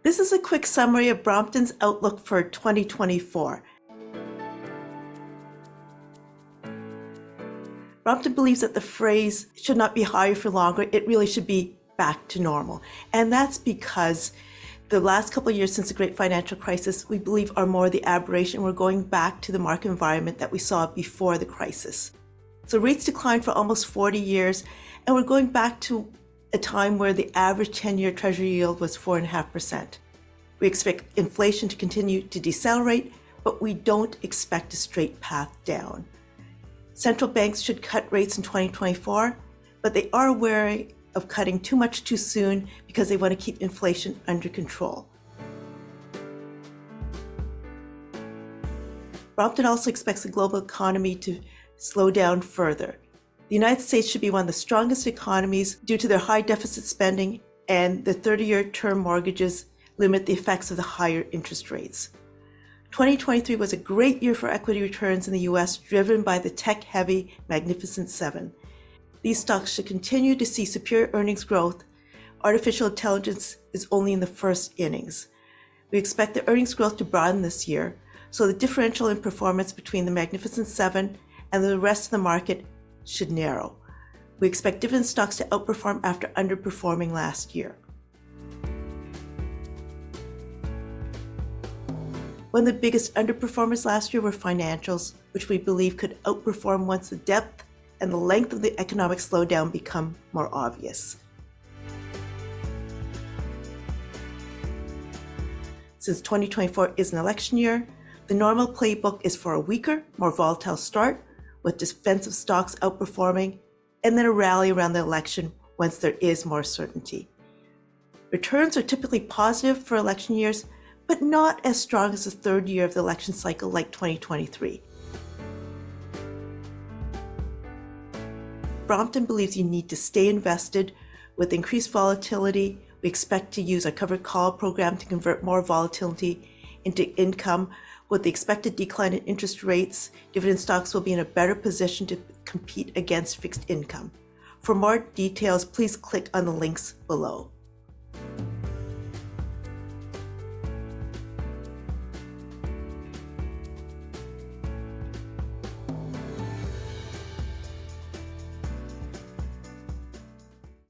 This is a quick summary of Brompton's outlook for 2024. Brompton believes that the phrase should not be higher for longer, it really should be back to normal. And that's because the last couple of years since the great financial crisis, we believe are more the aberration. We're going back to the market environment that we saw before the crisis. So rates declined for almost 40 years, and we're going back to a time where the average 10-year Treasury yield was 4.5%. We expect inflation to continue to decelerate, but we don't expect a straight path down. Central banks should cut rates in 2024, but they are wary of cutting too much too soon because they want to keep inflation under control. Brompton also expects the global economy to slow down further. The United States should be one of the strongest economies due to their high deficit spending, and the 30-year term mortgages limit the effects of the higher interest rates. 2023 was a great year for equity returns in the US, driven by the tech-heavy Magnificent Seven. These stocks should continue to see superior earnings growth. Artificial intelligence is only in the first innings. We expect the earnings growth to broaden this year, so the differential in performance between the Magnificent Seven and the rest of the market should narrow. We expect dividend stocks to outperform after underperforming last year. One of the biggest underperformers last year were financials, which we believe could outperform once the depth and the length of the economic slowdown become more obvious. Since 2024 is an election year, the normal playbook is for a weaker, more volatile start, with defensive stocks outperforming, and then a rally around the election once there is more certainty. Returns are typically positive for election years, but not as strong as the third year of the election cycle like 2023. Brompton believes you need to stay invested. With increased volatility, we expect to use our covered call program to convert more volatility into income. With the expected decline in interest rates, dividend stocks will be in a better position to compete against fixed income. For more details, please click on the links below.